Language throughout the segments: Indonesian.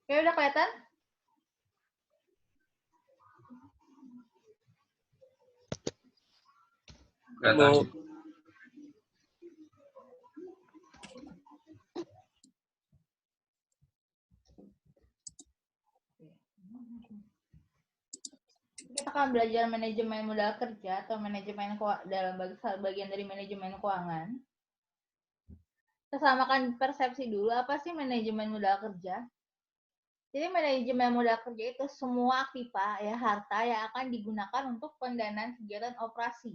Oke, udah kelihatan? Kelihatan. Kita akan belajar manajemen modal kerja atau manajemen dalam bagian dari manajemen keuangan. Kita samakan persepsi dulu, apa sih manajemen modal kerja? Jadi manajemen modal kerja itu semua aktiva ya harta yang akan digunakan untuk pendanaan kegiatan operasi.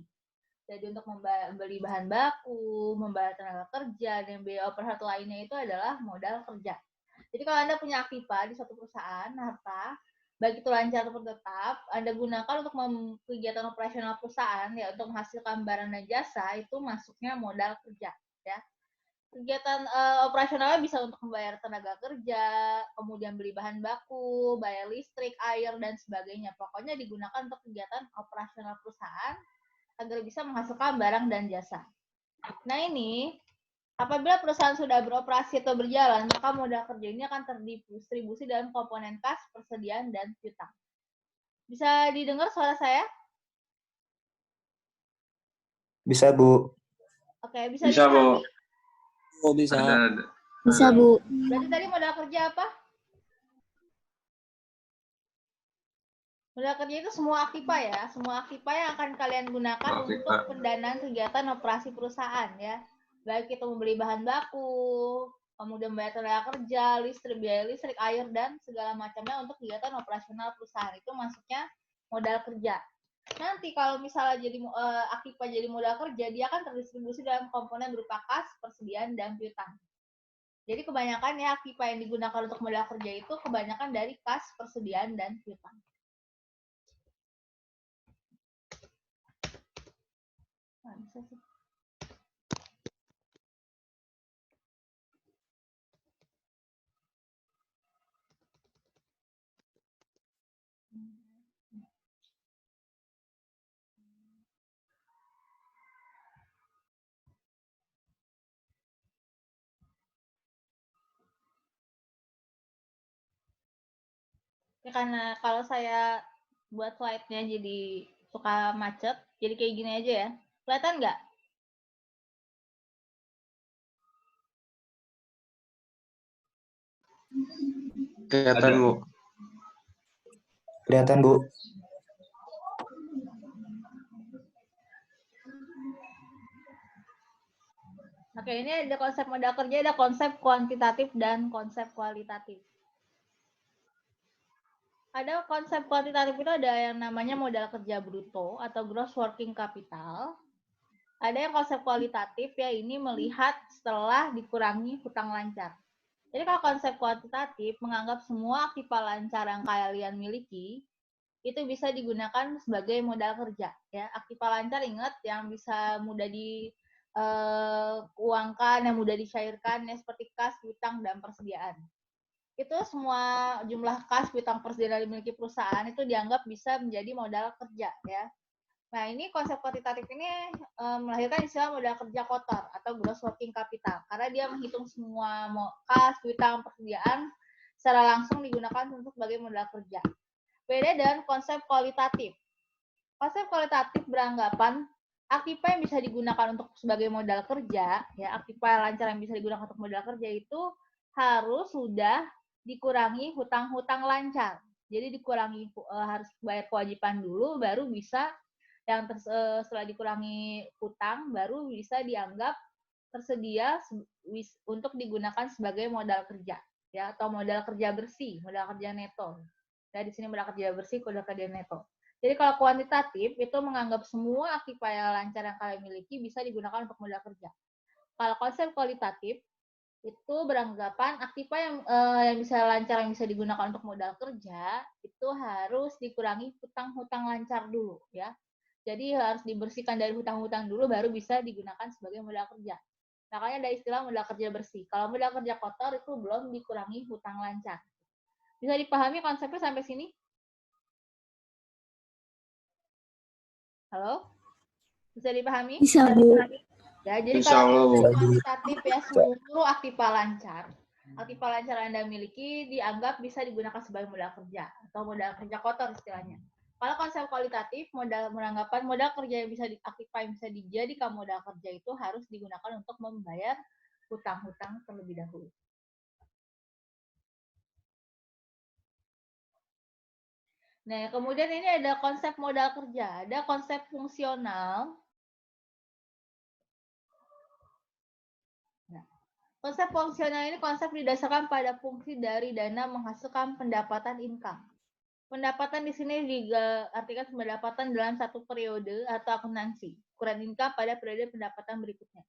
Jadi untuk membeli bahan baku, membayar tenaga kerja, dan biaya operasional lainnya itu adalah modal kerja. Jadi kalau Anda punya aktiva di suatu perusahaan harta, baik itu lancar ataupun tetap, Anda gunakan untuk kegiatan operasional perusahaan ya untuk menghasilkan barang dan jasa itu masuknya modal kerja ya. Kegiatan operasionalnya bisa untuk membayar tenaga kerja, kemudian beli bahan baku, bayar listrik, air, dan sebagainya. Pokoknya digunakan untuk kegiatan operasional perusahaan agar bisa menghasilkan barang dan jasa. Nah ini, apabila perusahaan sudah beroperasi atau berjalan, maka modal kerja ini akan terdistribusi dalam komponen kas, persediaan, dan piutang. Bisa didengar suara saya? Bisa, Bu. Oke, bisa Bisa, Bu. Oh, bisa. Ada. Bisa, Bu. Berarti tadi modal kerja apa? Modal kerja itu semua aktiva ya, semua aktiva yang akan kalian gunakan untuk pendanaan kegiatan operasi perusahaan ya. Baik itu membeli bahan baku, kemudian bayar tenaga kerja, biaya listrik, air, dan segala macamnya untuk kegiatan operasional perusahaan. Itu masuknya modal kerja. Nanti kalau misalnya jadi aktiva jadi modal kerja, dia akan terdistribusi dalam komponen berupa kas, persediaan, dan piutang. Jadi kebanyakan ya aktiva yang digunakan untuk modal kerja itu kebanyakan dari kas, persediaan, dan piutang. Nah, bisa sih. Ya, karena kalau saya buat slide-nya jadi suka macet, jadi kayak gini aja ya. Kelihatan nggak? Kelihatan, Bu. Kelihatan, Bu. Oke, ini ada konsep modal kerja, ada konsep kuantitatif dan konsep kualitatif. Ada konsep kuantitatif itu ada yang namanya modal kerja bruto atau gross working capital. Ada yang konsep kualitatif ya ini melihat setelah dikurangi hutang lancar. Jadi kalau konsep kuantitatif menganggap semua aktiva lancar yang kalian miliki itu bisa digunakan sebagai modal kerja ya. Aktiva lancar ingat yang bisa mudah diuangkan, yang mudah dicairkan ya seperti kas, hutang, dan persediaan. Itu semua jumlah kas, hutang, persediaan yang dimiliki perusahaan itu dianggap bisa menjadi modal kerja ya. Nah, ini konsep kuantitatif ini melahirkan istilah modal kerja kotor atau gross working capital karena dia menghitung semua kas, hutang, persediaan secara langsung digunakan untuk sebagai modal kerja. Beda dengan konsep kualitatif. Konsep kualitatif beranggapan aktiva yang bisa digunakan untuk sebagai modal kerja, ya aktiva lancar yang bisa digunakan untuk modal kerja itu harus sudah dikurangi hutang-hutang lancar. Jadi dikurangi harus bayar kewajiban dulu, baru bisa yang setelah dikurangi hutang baru bisa dianggap tersedia untuk digunakan sebagai modal kerja ya atau modal kerja bersih, modal kerja neto. Ya di sini modal kerja bersih, modal kerja neto. Jadi kalau kuantitatif itu menganggap semua aktiva yang lancar yang kalian miliki bisa digunakan untuk modal kerja. Kalau konsep kualitatif itu beranggapan aktiva yang bisa lancar yang bisa digunakan untuk modal kerja itu harus dikurangi hutang-hutang lancar dulu ya. Jadi harus dibersihkan dari hutang-hutang dulu baru bisa digunakan sebagai modal kerja. Makanya ada istilah modal kerja bersih. Kalau modal kerja kotor itu belum dikurangi hutang lancar. Bisa dipahami konsepnya sampai sini? Halo? Bisa dipahami? Bisa, Bu. Ya, jadi Insya kalau Allah, Bu. kuantitatif ya seluruh aktiva lancar. Aktiva lancar yang Anda miliki dianggap bisa digunakan sebagai modal kerja atau modal kerja kotor istilahnya. Kalau konsep kualitatif, menanggapan modal kerja yang bisa diaktifkan, yang bisa dijadikan modal kerja itu harus digunakan untuk membayar hutang-hutang terlebih dahulu. Nah, kemudian ini ada konsep modal kerja, ada konsep fungsional. Nah, konsep fungsional ini konsep didasarkan pada fungsi dari dana menghasilkan pendapatan income. Pendapatan di sini diartikan pendapatan dalam satu periode atau akuntansi. Ukuran income pada periode pendapatan berikutnya.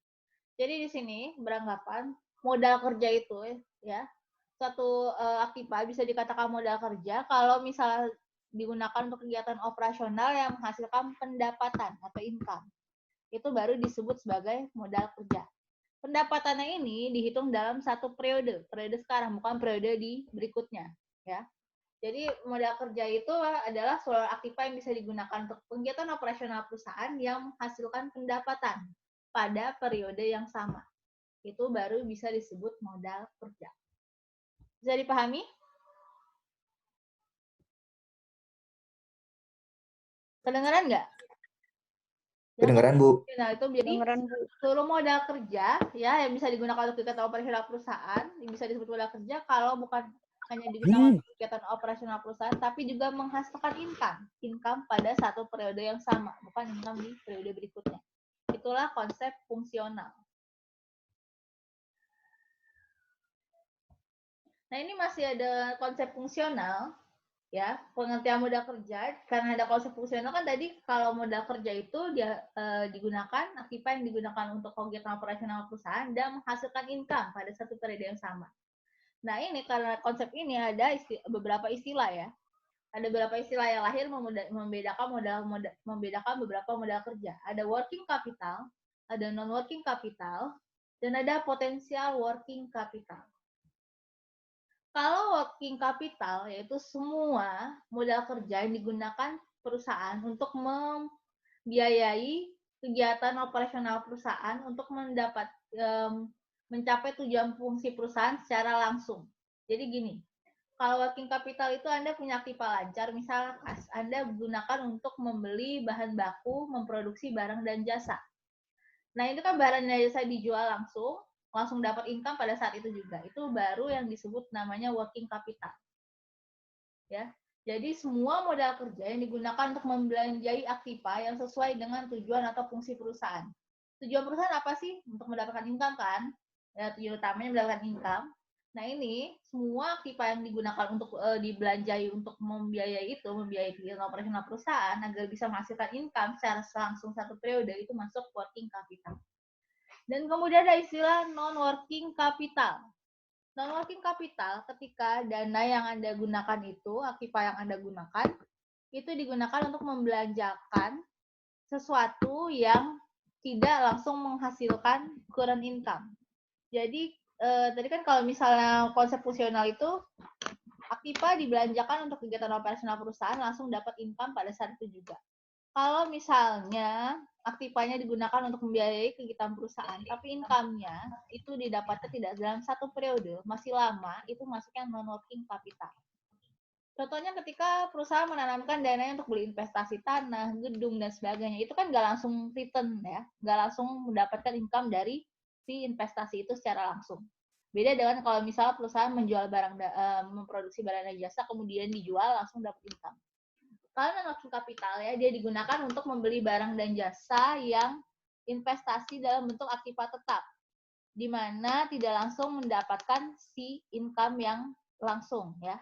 Jadi di sini beranggapan modal kerja itu ya satu aktiva bisa dikatakan modal kerja kalau misalnya digunakan untuk kegiatan operasional yang menghasilkan pendapatan atau income. Itu baru disebut sebagai modal kerja. Pendapatannya ini dihitung dalam satu periode sekarang bukan periode di berikutnya, ya. Jadi modal kerja itu adalah suatu aktiva yang bisa digunakan untuk kegiatan operasional perusahaan yang menghasilkan pendapatan pada periode yang sama. Itu baru bisa disebut modal kerja. Bisa dipahami? Kedengeran nggak? Kedengeran, Bu. Nah, itu jadi seluruh modal kerja ya yang bisa digunakan untuk kegiatan operasional perusahaan bisa disebut modal kerja kalau bukan hanya digunakan untuk kegiatan operasional perusahaan tapi juga menghasilkan income pada satu periode yang sama, bukan income di periode berikutnya. Itulah konsep fungsional. Nah, ini masih ada konsep fungsional. Ya, pengertian modal kerja karena ada konsep fungsional kan tadi kalau modal kerja itu dia digunakan aktiva yang digunakan untuk kegiatan operasional perusahaan dan menghasilkan income pada satu periode yang sama. Nah, ini karena konsep ini ada beberapa istilah ya. Ada beberapa istilah yang lahir membedakan beberapa modal kerja. Ada working capital, ada non working capital, dan ada potensial working capital. Kalau working capital, yaitu semua modal kerja yang digunakan perusahaan untuk membiayai kegiatan operasional perusahaan untuk mencapai tujuan fungsi perusahaan secara langsung. Jadi gini, kalau working capital itu Anda punya aktiva lancar, misal Anda gunakan untuk membeli bahan baku, memproduksi barang dan jasa. Nah, itu kan barang dan jasa dijual langsung dapat income pada saat itu juga. Itu baru yang disebut namanya working capital. Ya. Jadi semua modal kerja yang digunakan untuk membelanjai aktiva yang sesuai dengan tujuan atau fungsi perusahaan. Tujuan perusahaan apa sih? Untuk mendapatkan income kan? Ya, tujuan utamanya mendapatkan income. Nah, ini semua aktiva yang digunakan untuk dibelanjai untuk membiayai kegiatan operasional perusahaan agar bisa menghasilkan income secara langsung satu periode itu masuk working capital. Dan kemudian ada istilah non-working capital. Non-working capital ketika dana yang Anda gunakan itu, aktiva yang Anda gunakan, itu digunakan untuk membelanjakan sesuatu yang tidak langsung menghasilkan current income. Jadi, tadi kan kalau misalnya konsep fungsional itu, aktiva dibelanjakan untuk kegiatan operasional perusahaan langsung dapat income pada saat itu juga. Kalau misalnya aktivanya digunakan untuk membiayai kegiatan perusahaan, tapi income-nya itu didapatnya tidak dalam satu periode, masih lama, itu masuknya non-working capital. Contohnya ketika perusahaan menanamkan dananya untuk beli investasi tanah, gedung, dan sebagainya, itu kan nggak langsung return ya, nggak langsung mendapatkan income dari si investasi itu secara langsung. Beda dengan kalau misalnya perusahaan menjual memproduksi barang dan jasa, kemudian dijual langsung dapat income. Kalau non-working capital ya, dia digunakan untuk membeli barang dan jasa yang investasi dalam bentuk aktiva tetap, di mana tidak langsung mendapatkan si income yang langsung ya,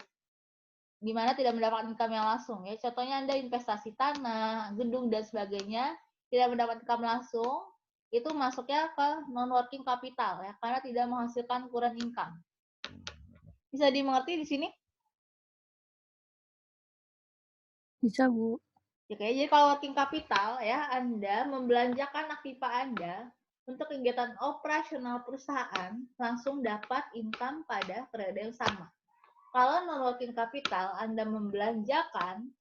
di mana tidak mendapatkan income yang langsung ya. Contohnya Anda investasi tanah, gedung dan sebagainya tidak mendapat income langsung, itu masuknya ke non-working capital ya, karena tidak menghasilkan current income. Bisa dimengerti di sini? Bisa, Bu. Oke, jadi kalau working capital ya, Anda membelanjakan aktiva Anda untuk kegiatan operasional perusahaan langsung dapat income pada periode yang sama. Kalau non-working capital, Anda membelanjakan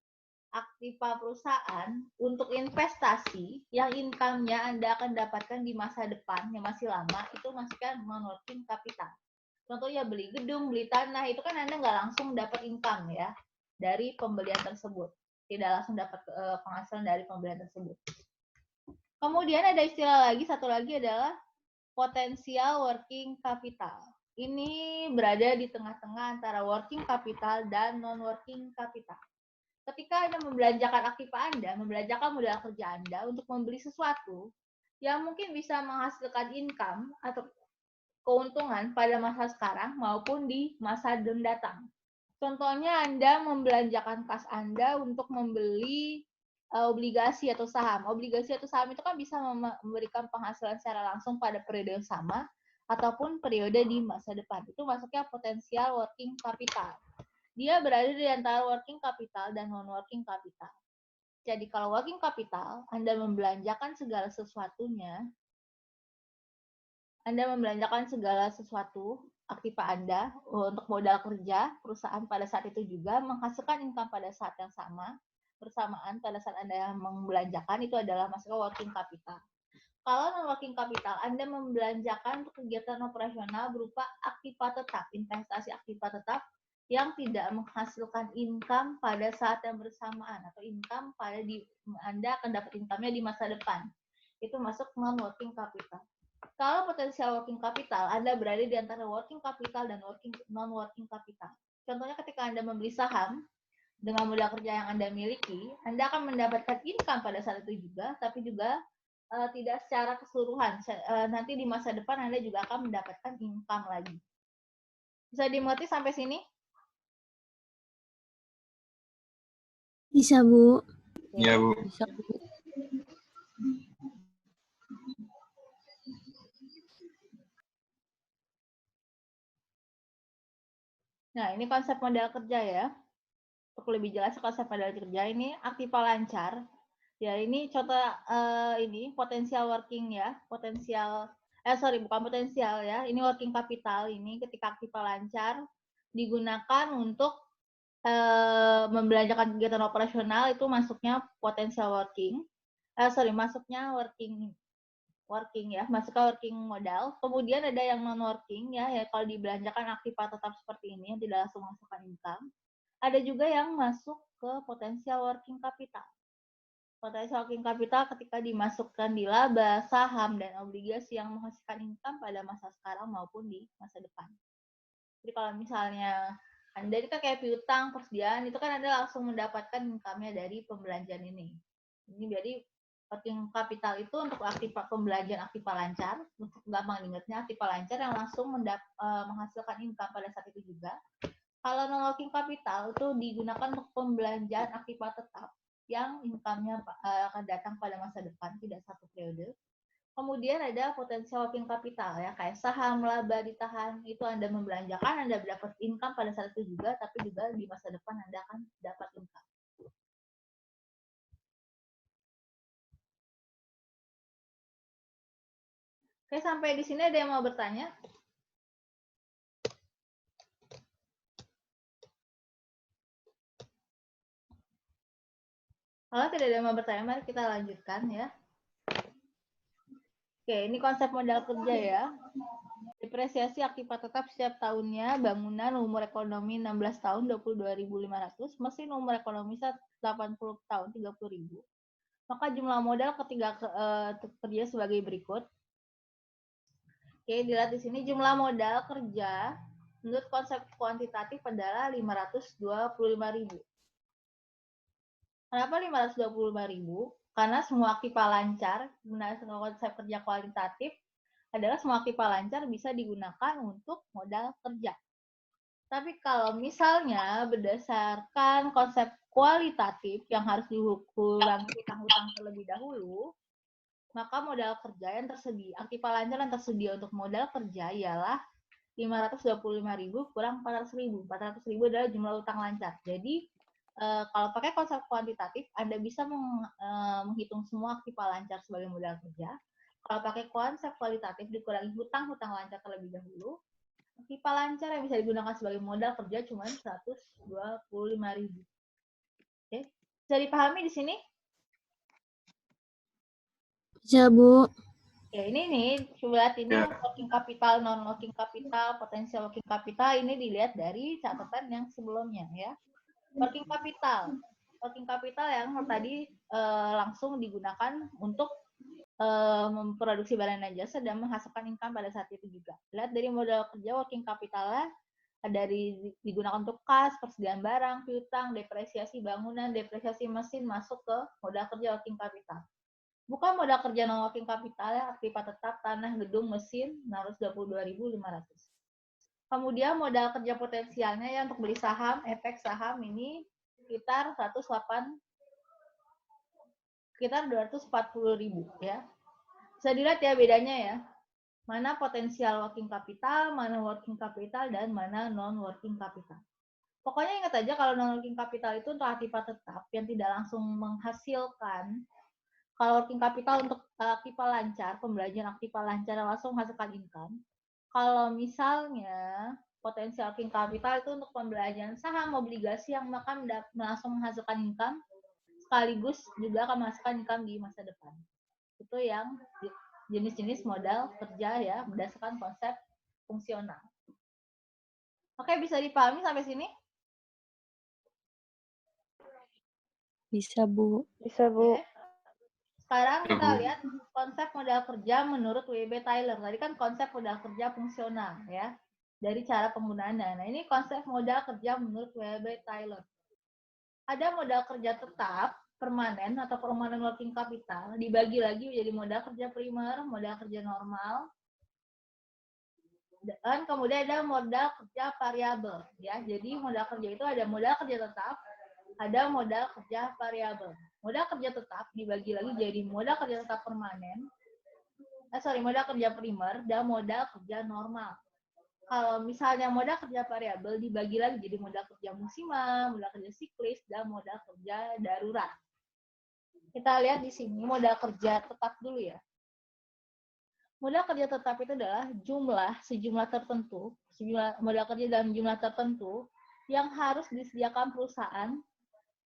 aktiva perusahaan untuk investasi yang income-nya Anda akan dapatkan di masa depan yang masih lama, itu masukkan non-working capital. Contohnya beli gedung, beli tanah, itu kan Anda nggak langsung dapat income ya dari pembelian tersebut. Tidak langsung dapat penghasilan dari pembelian tersebut. Kemudian ada istilah lagi, satu lagi adalah potensial working capital. Ini berada di tengah-tengah antara working capital dan non-working capital. Ketika Anda membelanjakan aktiva Anda, membelanjakan modal kerja Anda untuk membeli sesuatu yang mungkin bisa menghasilkan income atau keuntungan pada masa sekarang maupun di masa mendatang. Contohnya Anda membelanjakan kas Anda untuk membeli obligasi atau saham. Obligasi atau saham itu kan bisa memberikan penghasilan secara langsung pada periode yang sama ataupun periode di masa depan. Itu masuknya potensial working capital. Dia berada di antara working capital dan non-working capital. Jadi kalau working capital, Anda membelanjakan segala sesuatunya, Anda membelanjakan segala sesuatu aktiva Anda untuk modal kerja perusahaan pada saat itu juga menghasilkan income pada saat yang sama bersamaan pada saat Anda membelanjakan itu adalah masuk working capital. Kalau non working capital, Anda membelanjakan untuk kegiatan operasional berupa aktiva tetap, investasi aktiva tetap yang tidak menghasilkan income pada saat yang bersamaan atau income pada Anda akan dapat income-nya di masa depan. Itu masuk non working capital. Kalau potensial working capital, Anda berada di antara working capital dan non-working capital. Contohnya ketika Anda membeli saham, dengan modal kerja yang Anda miliki, Anda akan mendapatkan income pada saat itu juga, tapi juga tidak secara keseluruhan. Nanti di masa depan Anda juga akan mendapatkan income lagi. Bisa dimengerti sampai sini? Bisa, Bu. Iya, Bu. Bisa, Bu. Nah, ini konsep modal kerja ya. Untuk lebih jelas konsep modal kerja ini aktiva lancar. Ya, ini contoh ini potensial working ya, bukan potensial ya. Ini working capital ini ketika aktiva lancar digunakan untuk membelanjakan kegiatan operasional itu masuknya potensial working. Masuknya working ya, masuknya working modal. Kemudian ada yang non working ya kalau dibelanjakan aktiva tetap seperti ini yang tidak langsung menghasilkan income. Ada juga yang masuk ke potensial working capital. Potensial working capital ketika dimasukkan di laba, saham, dan obligasi yang menghasilkan income pada masa sekarang maupun di masa depan. Jadi kalau misalnya Anda ini kan kayak piutang, persediaan, itu kan Anda langsung mendapatkan income-nya dari pembelanjaan ini. Ini jadi working capital itu untuk pembelanjaan aktiva lancar, untuk gampang diingatnya aktiva lancar yang langsung menghasilkan income pada saat itu juga. Kalau non-working capital itu digunakan untuk pembelanjaan aktiva tetap yang income-nya akan datang pada masa depan, tidak satu periode. Kemudian ada potensial working capital ya, kayak saham, laba ditahan, itu Anda membelanjakan, Anda dapat income pada saat itu juga, tapi juga di masa depan Anda akan dapat income. Oke, sampai di sini ada yang mau bertanya? Kalau tidak ada yang mau bertanya, mari kita lanjutkan ya. Oke, ini konsep modal kerja ya. Depresiasi aktiva tetap setiap tahunnya, bangunan umur ekonomi 16 tahun 22.500, mesin umur ekonomi 80 tahun 30.000. Maka jumlah modal ketika kerja sebagai berikut. Oke, dilihat di sini jumlah modal kerja menurut konsep kuantitatif adalah 525.000. Kenapa 525.000? Karena semua aktiva lancar, berdasarkan konsep kerja kualitatif, adalah semua aktiva lancar bisa digunakan untuk modal kerja. Tapi kalau misalnya berdasarkan konsep kualitatif yang harus dikurangi hutang-hutang terlebih dahulu, maka modal kerja yang tersedia, aktiva lancar yang tersedia untuk modal kerja ialah 525.000 kurang 400.000. 400.000 adalah jumlah utang lancar. Jadi kalau pakai konsep kuantitatif, Anda bisa menghitung semua aktiva lancar sebagai modal kerja. Kalau pakai konsep kualitatif dikurangi hutang-hutang lancar terlebih dahulu, aktiva lancar yang bisa digunakan sebagai modal kerja cuma 125.000. Oke, bisa dipahami di sini? Bisa, Bu. Ya, ini nih, coba lihat ini Ya. working capital, non-working capital, potensial working capital, ini dilihat dari catatan yang sebelumnya ya. Working capital. Working capital yang tadi langsung digunakan untuk memproduksi barang dan jasa dan menghasilkan income pada saat itu juga. Lihat dari modal kerja working capitalnya dari digunakan untuk kas, persediaan barang, piutang, depresiasi bangunan, depresiasi mesin masuk ke modal kerja working capital. Bukan modal kerja non working capital ya, aktiva tetap, tanah, gedung, mesin, 622.500. Kemudian modal kerja potensialnya ya untuk beli saham, efek saham ini sekitar 240.000 ya. Bisa dilihat ya bedanya ya. Mana potensial working capital, mana working capital, dan mana non working capital. Pokoknya ingat aja kalau non working capital itu untuk aktiva tetap yang tidak langsung menghasilkan. Kalau working capital untuk aktiva lancar, pembelajaran aktiva lancar yang langsung menghasilkan income. Kalau misalnya potensial working capital itu untuk pembelajaran saham, obligasi yang akan langsung menghasilkan income, sekaligus juga akan menghasilkan income di masa depan. Itu yang jenis-jenis modal kerja ya, berdasarkan konsep fungsional. Oke, bisa dipahami sampai sini? Bisa, Bu. Bisa, Bu. Oke. Sekarang kita lihat konsep modal kerja menurut W.B. Tyler. Tadi kan konsep modal kerja fungsional ya, dari cara penggunaannya. Nah, ini konsep modal kerja menurut W.B. Tyler. Ada modal kerja tetap, permanen atau permanen working capital, dibagi lagi menjadi modal kerja primer, modal kerja normal, dan kemudian ada modal kerja variabel ya. Jadi modal kerja itu ada modal kerja tetap, ada modal kerja variabel. Modal kerja tetap dibagi lagi jadi modal kerja tetap permanen, modal kerja primer dan modal kerja normal. Kalau misalnya modal kerja variabel dibagi lagi jadi modal kerja musiman, modal kerja siklis, dan modal kerja darurat. Kita lihat di sini modal kerja tetap dulu ya. Modal kerja tetap itu adalah sejumlah tertentu, modal kerja dalam jumlah tertentu yang harus disediakan perusahaan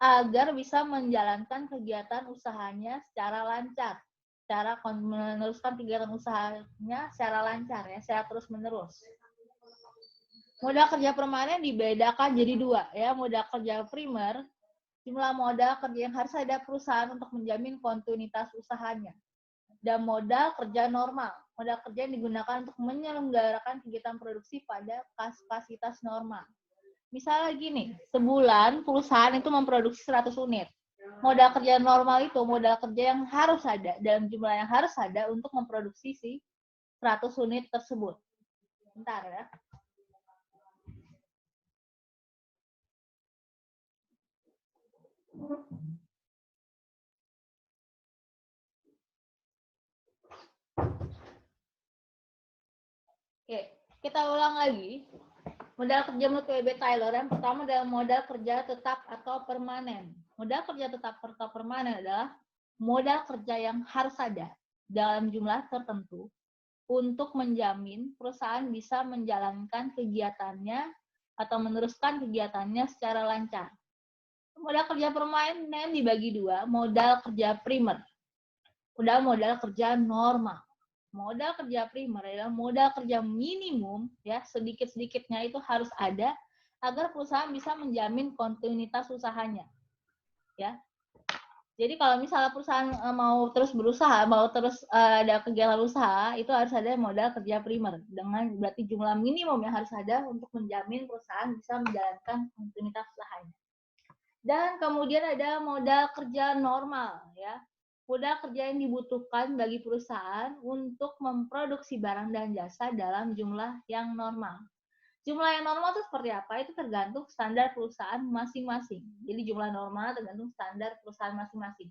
agar bisa menjalankan kegiatan usahanya secara lancar, cara meneruskan kegiatan usahanya secara lancar ya, secara terus menerus. Modal kerja permanen dibedakan jadi dua ya, modal kerja primer, jumlah modal kerja yang harus ada perusahaan untuk menjamin kontinuitas usahanya. Dan modal kerja normal, modal kerja yang digunakan untuk menyelenggarakan kegiatan produksi pada kapasitas normal. Misalnya gini, sebulan perusahaan itu memproduksi 100 unit. Modal kerja normal itu modal kerja yang harus ada, dalam jumlah yang harus ada untuk memproduksi si 100 unit tersebut. Bentar ya. Oke, kita ulang lagi. Modal kerja menurut W.B. Tyler yang pertama adalah modal kerja tetap atau permanen. Modal kerja tetap atau permanen adalah modal kerja yang harus ada dalam jumlah tertentu untuk menjamin perusahaan bisa menjalankan kegiatannya atau meneruskan kegiatannya secara lancar. Modal kerja permanen dibagi dua, modal kerja primer, modal kerja normal. Modal kerja primer adalah modal kerja minimum ya, sedikit-sedikitnya itu harus ada agar perusahaan bisa menjamin kontinuitas usahanya. Ya. Jadi kalau misalnya perusahaan mau terus berusaha, mau terus ada kegiatan usaha, itu harus ada modal kerja primer dengan berarti jumlah minimum yang harus ada untuk menjamin perusahaan bisa menjalankan kontinuitas usahanya. Dan kemudian ada modal kerja normal ya. Modal kerja yang dibutuhkan bagi perusahaan untuk memproduksi barang dan jasa dalam jumlah yang normal. Jumlah yang normal itu seperti apa? Itu tergantung standar perusahaan masing-masing. Jadi jumlah normal tergantung standar perusahaan masing-masing.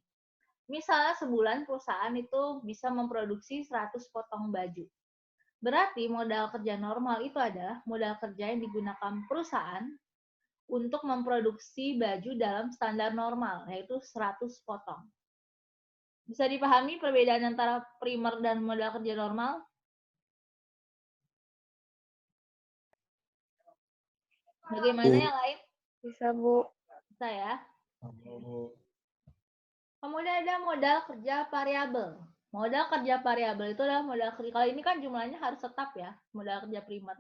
Misalnya sebulan perusahaan itu bisa memproduksi 100 potong baju. Berarti modal kerja normal itu adalah modal kerja yang digunakan perusahaan untuk memproduksi baju dalam standar normal, yaitu 100 potong. Bisa dipahami perbedaan antara primer dan modal kerja normal? Bagaimana yang lain? Bisa, Bu. Bisa ya. Kemudian ada modal kerja variabel. Modal kerja variabel itu adalah modal kerja. Kalau ini kan jumlahnya harus tetap ya, modal kerja primer.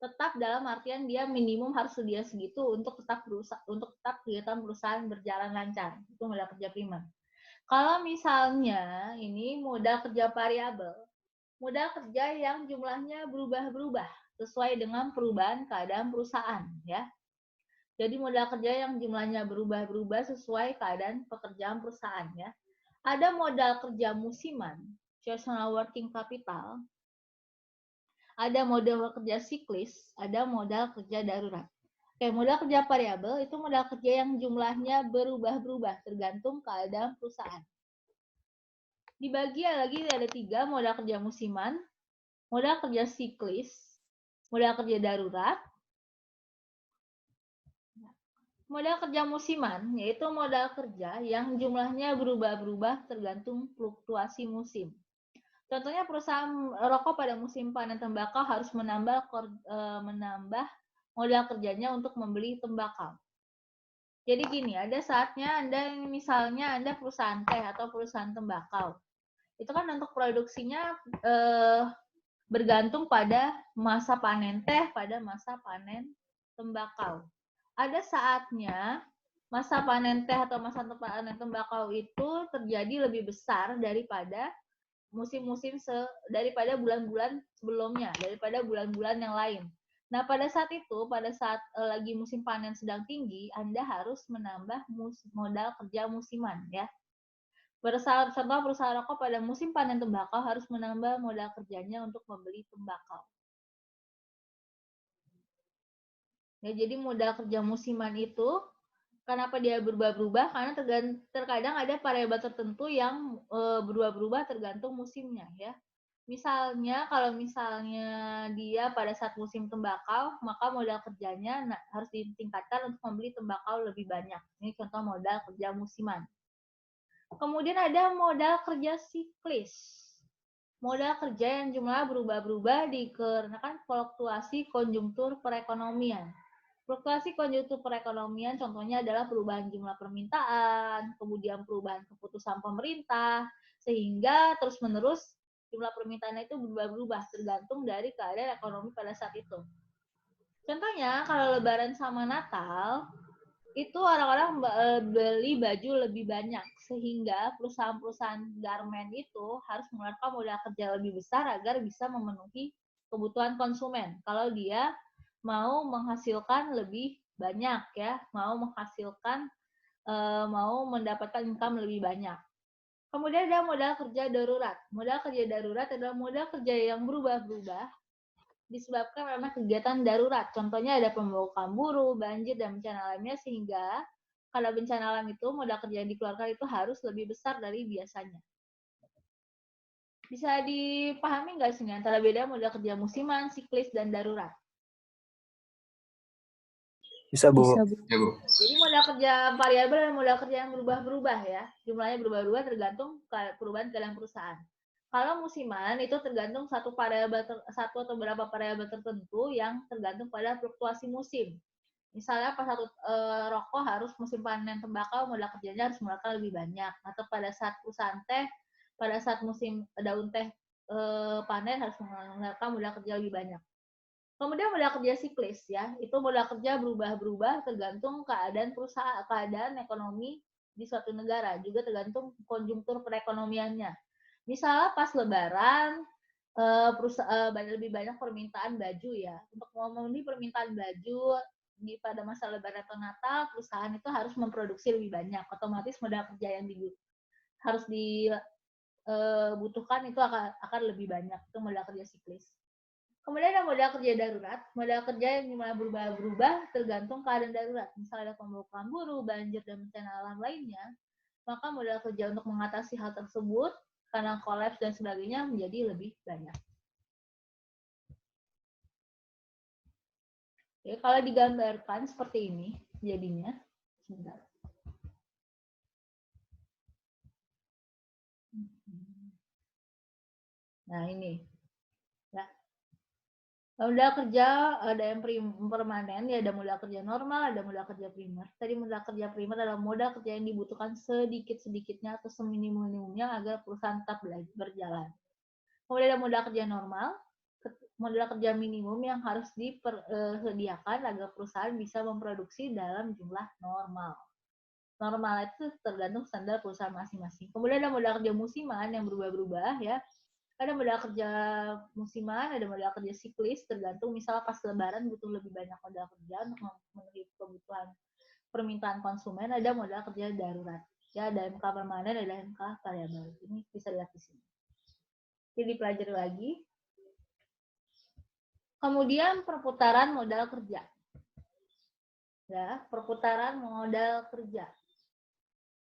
Tetap dalam artian dia minimum harus sedia segitu untuk tetap kegiatan perusahaan berjalan lancar. Itu modal kerja primer. Kalau misalnya ini modal kerja variabel, modal kerja yang jumlahnya berubah-berubah sesuai dengan perubahan keadaan perusahaan ya. Jadi modal kerja yang jumlahnya berubah-berubah sesuai keadaan pekerjaan perusahaan ya. Ada modal kerja musiman, seasonal working capital, ada modal kerja siklis, ada modal kerja darurat. Oke, modal kerja variabel itu modal kerja yang jumlahnya berubah-berubah tergantung keadaan perusahaan. Dibagi lagi ada 3, modal kerja musiman, modal kerja siklis, modal kerja darurat. Modal kerja musiman yaitu modal kerja yang jumlahnya berubah-berubah tergantung fluktuasi musim. Contohnya perusahaan rokok pada musim panen tembakau harus menambah modal kerjanya untuk membeli tembakau. Jadi gini, ada saatnya misalnya Anda perusahaan teh atau perusahaan tembakau. Itu kan untuk produksinya bergantung pada masa panen teh, pada masa panen tembakau. Ada saatnya masa panen teh atau masa panen tembakau itu terjadi lebih besar daripada daripada bulan-bulan sebelumnya, daripada bulan-bulan yang lain. Nah, pada saat lagi musim panen sedang tinggi, Anda harus menambah modal kerja musiman ya. Contoh perusahaan rokok pada musim panen tembakau harus menambah modal kerjanya untuk membeli tembakau. Ya, jadi modal kerja musiman itu kenapa dia berubah-berubah? Karena terkadang ada variabel tertentu yang berubah-berubah tergantung musimnya ya. Misalnya kalau dia pada saat musim tembakau, maka modal kerjanya harus ditingkatkan untuk membeli tembakau lebih banyak. Ini contoh modal kerja musiman. Kemudian ada modal kerja siklis. Modal kerja yang jumlah berubah-berubah dikarenakan fluktuasi konjungtur perekonomian. Fluktuasi konjungtur perekonomian contohnya adalah perubahan jumlah permintaan, kemudian perubahan keputusan pemerintah, sehingga terus-menerus jumlah permintaan itu berubah-berubah tergantung dari keadaan ekonomi pada saat itu. Contohnya kalau Lebaran sama Natal, itu orang-orang beli baju lebih banyak, sehingga perusahaan-perusahaan garment itu harus mengeluarkan modal kerja lebih besar agar bisa memenuhi kebutuhan konsumen. Kalau dia mau menghasilkan lebih banyak ya, mau mendapatkan income lebih banyak. Kemudian ada modal kerja darurat. Modal kerja darurat adalah modal kerja yang berubah-berubah disebabkan karena kegiatan darurat. Contohnya ada pembukaan buruh, banjir, dan bencana alamnya, sehingga kalau bencana alam itu modal kerja yang dikeluarkan itu harus lebih besar dari biasanya. Bisa dipahami nggak sih antara beda modal kerja musiman, siklis, dan darurat? Bisa, Bu. Bisa, Bu. Ya, Bu. Jadi modal kerja variabel dan modal kerja yang berubah-berubah ya. Jumlahnya berubah-berubah tergantung perubahan dalam perusahaan. Kalau musiman itu tergantung satu atau beberapa variabel tertentu yang tergantung pada fluktuasi musim. Misalnya pas rokok harus musim panen tembakau, modal kerjanya harus mengeluarkan lebih banyak. Atau pada saat perusahaan teh, pada saat musim daun teh panen harus mengeluarkan modal kerja lebih banyak. Kemudian modal kerja siklis ya, itu modal kerja berubah-berubah tergantung keadaan ekonomi di suatu negara, juga tergantung konjungtur perekonomiannya. Misalnya pas Lebaran, lebih banyak permintaan baju ya. Untuk memenuhi permintaan baju pada masa Lebaran atau Natal, perusahaan itu harus memproduksi lebih banyak. Otomatis modal kerja yang harus dibutuhkan itu akan lebih banyak. Itu modal kerja siklis. Kemudian ada modal kerja darurat. Modal kerja yang dimana berubah-berubah tergantung keadaan darurat. Misalnya ada pembukaan buruh, banjir, dan bencana alam lainnya, maka modal kerja untuk mengatasi hal tersebut karena kolaps dan sebagainya menjadi lebih banyak. Oke, kalau digambarkan seperti ini jadinya. Sebentar. Nah ini. Ya. Modal kerja ada yang permanen, ya ada modal kerja normal, ada modal kerja primer. Tadi modal kerja primer adalah modal kerja yang dibutuhkan sedikit-sedikitnya atau seminimum-minimumnya agar perusahaan tetap berjalan. Kemudian ada modal kerja normal, modal kerja minimum yang harus disediakan agar perusahaan bisa memproduksi dalam jumlah normal. Normal itu tergantung standar perusahaan masing-masing. Kemudian ada modal kerja musiman yang berubah-ubah ya. Ada modal kerja musiman, ada modal kerja siklis, tergantung misalnya pas lebaran butuh lebih banyak modal kerja untuk memenuhi kebutuhan permintaan konsumen, ada modal kerja darurat. Ya, ada MK permanen, ada MK variabel. Ini bisa dilihat di sini. Jadi dipelajari lagi. Kemudian perputaran modal kerja. Ya, perputaran modal kerja.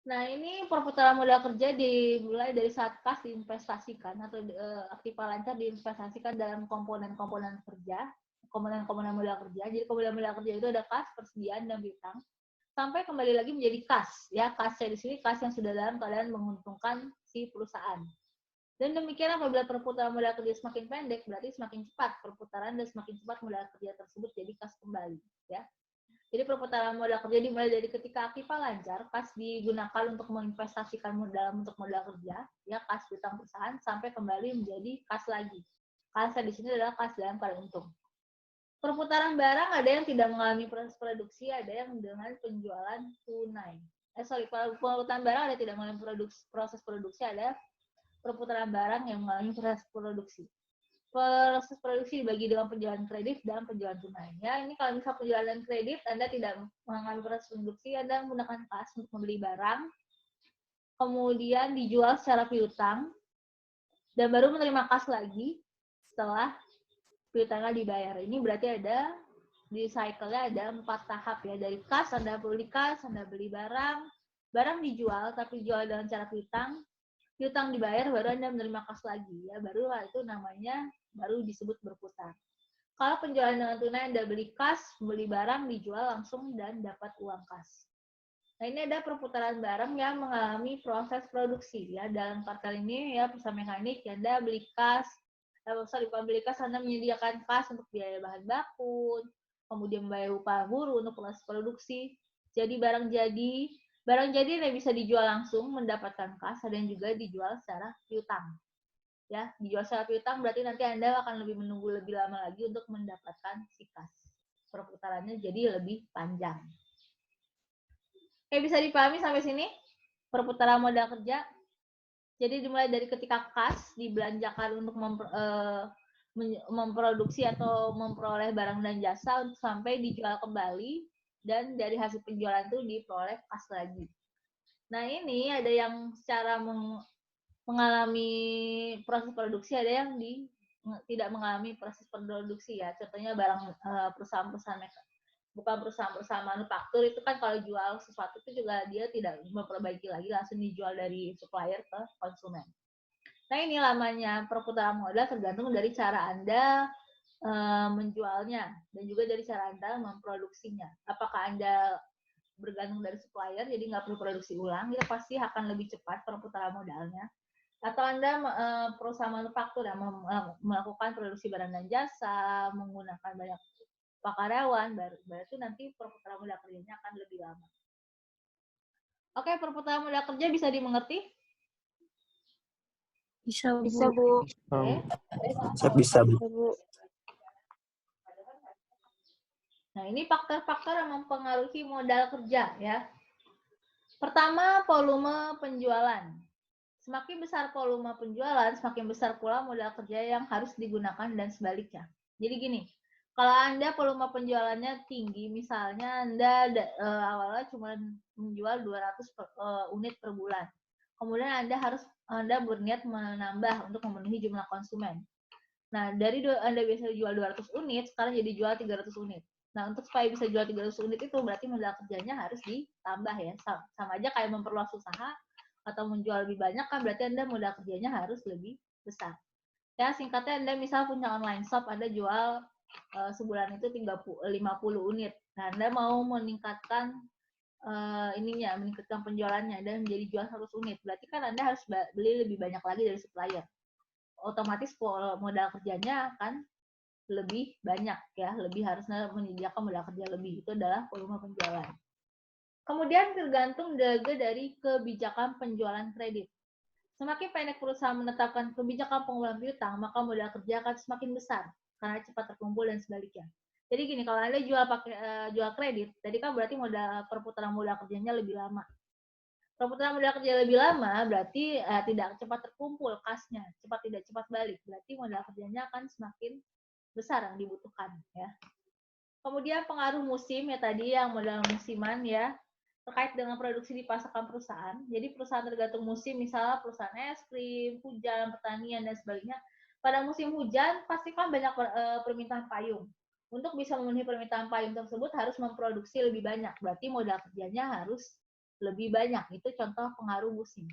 Nah, ini perputaran modal kerja dimulai dari saat kas diinvestasikan atau aktiva lancar diinvestasikan dalam komponen-komponen kerja, komponen-komponen modal kerja. Jadi komponen modal kerja itu ada kas, persediaan, dan piutang. Sampai kembali lagi menjadi kas. Ya, kasnya di sini kas yang sudah dalam keadaan menguntungkan si perusahaan. Dan demikian apabila perputaran modal kerja semakin pendek, berarti semakin cepat perputaran dan semakin cepat modal kerja tersebut jadi kas kembali. Ya. Jadi perputaran modal kerja dimulai dari ketika aktiva lancar, kas digunakan untuk menginvestasikan modal untuk modal kerja, ya kas piutang perusahaan sampai kembali menjadi kas lagi. Kasnya di sini adalah kas dalam keadaan untung. Perputaran barang ada yang tidak mengalami proses produksi, ada yang dengan penjualan tunai. Perputaran barang ada yang tidak mengalami proses produksi, ada perputaran barang yang mengalami proses produksi. Proses produksi dibagi dengan penjualan kredit dan penjualan tunai. Ya, ini kalau misal penjualan kredit Anda tidak mengalami proses produksi, Anda menggunakan kas untuk membeli barang, kemudian dijual secara piutang, dan baru menerima kas lagi setelah piutangnya dibayar. Ini berarti ada di cycle-nya ada 4 tahap ya. Dari kas, Anda beli kas, Anda beli barang dijual tapi dijual dengan cara piutang dibayar, baru Anda menerima kas lagi ya. Baru itu namanya baru disebut berputar. Kalau penjualan dengan tunai Anda beli kas, beli barang, dijual langsung dan dapat uang kas. Nah, ini ada perputaran barang yang mengalami proses produksi ya. Dalam kartel ini ya perusahaan mekanik ya, Anda beli kas, beli kas Anda menyediakan kas untuk biaya bahan baku, kemudian membayar upah buruh untuk proses produksi. Jadi barang jadi yang bisa dijual langsung mendapatkan kas, ada yang juga dijual secara piutang. Ya, dijual secara piutang berarti nanti Anda akan menunggu lebih lama lagi untuk mendapatkan si kas. Perputarannya jadi lebih panjang. Oke, bisa dipahami sampai sini? Perputaran modal kerja. Jadi dimulai dari ketika kas dibelanjakan untuk memproduksi atau memperoleh barang dan jasa untuk sampai dijual kembali, dan dari hasil penjualan itu diperoleh kas lagi. Nah, ini ada yang secara mengalami proses produksi, ada yang tidak mengalami proses produksi ya. Contohnya barang perusahaan-perusahaan bukan perusahaan manufaktur itu kan kalau jual sesuatu itu juga dia tidak memperbaiki lagi, langsung dijual dari supplier ke konsumen. Nah, ini lamanya perputaran modal tergantung dari cara Anda menjualnya dan juga dari cara Anda memproduksinya. Apakah Anda bergantung dari supplier, jadi nggak perlu produksi ulang, itu pasti akan lebih cepat perputaran modalnya. Atau Anda perusahaan manufaktur yang melakukan produksi barang dan jasa, menggunakan banyak karyawan, berarti nanti perputaran modal kerjanya akan lebih lama. Oke, perputaran modal kerja bisa dimengerti? Bisa, Bu. Bisa, Bu. Oke. Saya bisa, Bu. Nah, ini faktor-faktor yang mempengaruhi modal kerja ya. Pertama, volume penjualan. Semakin besar volume penjualan, semakin besar pula modal kerja yang harus digunakan dan sebaliknya. Jadi gini, kalau Anda volume penjualannya tinggi, misalnya Anda awalnya cuma menjual 200 unit per bulan. Kemudian Anda berniat menambah untuk memenuhi jumlah konsumen. Nah, dari Anda biasa jual 200 unit, sekarang jadi jual 300 unit. Nah, untuk supaya bisa jual 300 unit itu berarti modal kerjanya harus ditambah ya. Sama aja kayak memperluas usaha atau menjual lebih banyak kan berarti Anda modal kerjanya harus lebih besar. Ya, singkatnya Anda misal punya online shop, Anda jual sebulan itu 50 unit. Nah, Anda mau meningkatkan meningkatkan penjualannya dan menjadi jual 100 unit. Berarti kan Anda harus beli lebih banyak lagi dari supplier. Otomatis modal kerjanya akan lebih banyak ya, lebih harusnya menyediakan modal kerja lebih. Itu adalah volume penjualan. Kemudian tergantung juga dari kebijakan penjualan kredit. Semakin pendek perusahaan menetapkan kebijakan pengumpulan piutang, maka modal kerja akan semakin besar karena cepat terkumpul dan sebaliknya. Jadi gini, kalau Anda jual kredit, tadi kan berarti perputaran modal kerjanya lebih lama. Perputaran modal kerja lebih lama berarti tidak cepat terkumpul kasnya, tidak cepat balik. Berarti modal kerjanya akan semakin besar yang dibutuhkan ya. Kemudian pengaruh musim ya tadi yang modal musiman ya, terkait dengan produksi dipasarkan perusahaan. Jadi perusahaan tergantung musim, misalnya perusahaan es krim, hujan, pertanian dan sebagainya. Pada musim hujan pasti kan banyak permintaan payung. Untuk bisa memenuhi permintaan payung tersebut harus memproduksi lebih banyak. Berarti modal kerjanya harus lebih banyak. Itu contoh pengaruh musim.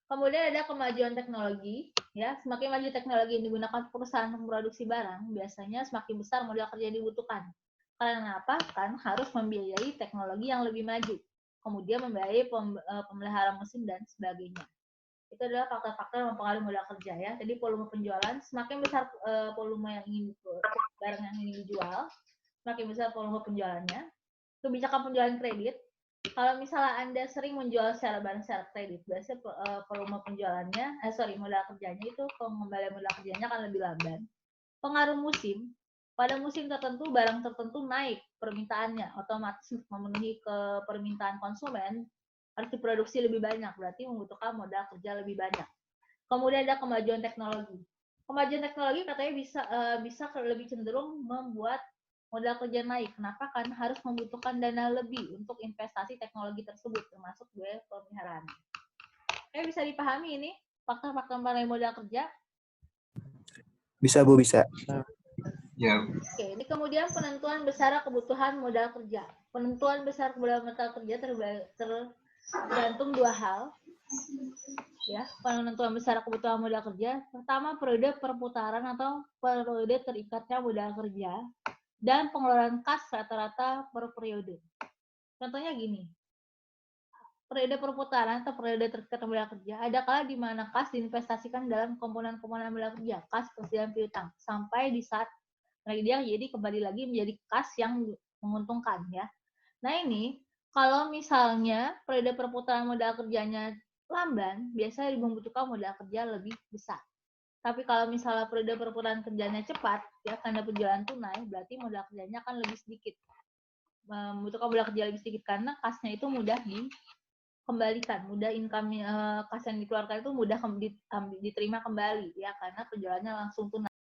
Kemudian ada kemajuan teknologi, ya. Semakin maju teknologi yang digunakan perusahaan untuk memproduksi barang, biasanya semakin besar modal kerja yang dibutuhkan. Karena apa? Kan harus membiayai teknologi yang lebih maju. Kemudian membiayai pemeliharaan mesin dan sebagainya. Itu adalah faktor-faktor yang mempengaruhi modal kerja ya. Jadi volume penjualan, semakin besar volume yang ingin barang yang ingin dijual, semakin besar volume penjualannya. Kebijakan penjualan kredit, kalau misalnya Anda sering menjual barang secara kredit, biasanya volume penjualannya, modal kerjanya itu pengembalian modal kerjanya akan lebih lamban. Pengaruh musim, pada musim tertentu barang tertentu naik permintaannya, otomatis untuk memenuhi permintaan konsumen harus diproduksi lebih banyak, berarti membutuhkan modal kerja lebih banyak. Kemudian ada kemajuan teknologi. Kemajuan teknologi katanya bisa lebih cenderung membuat modal kerja naik. Kenapa? Karena harus membutuhkan dana lebih untuk investasi teknologi tersebut, termasuk biaya pemeliharaan. Bisa dipahami ini faktor-faktor mengenai modal kerja? Bisa, Bu, bisa. Ya. Oke, ini kemudian penentuan besar kebutuhan modal kerja. Penentuan besar kebutuhan modal kerja tergantung dua hal. Ya, penentuan besar kebutuhan modal kerja. Pertama, periode perputaran atau periode terikatnya modal kerja dan pengeluaran kas rata-rata per periode. Contohnya gini. Periode perputaran atau periode terikat modal kerja, ada kala di mana kas diinvestasikan dalam komponen-komponen modal kerja, kas persediaan piutang, sampai di saat dia jadi kembali lagi menjadi kas yang menguntungkan ya. Nah ini kalau misalnya periode perputaran modal kerjanya lamban, biasanya membutuhkan modal kerja lebih besar. Tapi kalau misalnya periode perputaran kerjanya cepat, ya karena penjualan tunai, berarti modal kerjanya akan lebih sedikit. Membutuhkan modal kerja lebih sedikit karena kasnya itu mudah dikembalikan, mudah income kas yang dikeluarkan itu mudah diterima kembali ya karena penjualannya langsung tunai.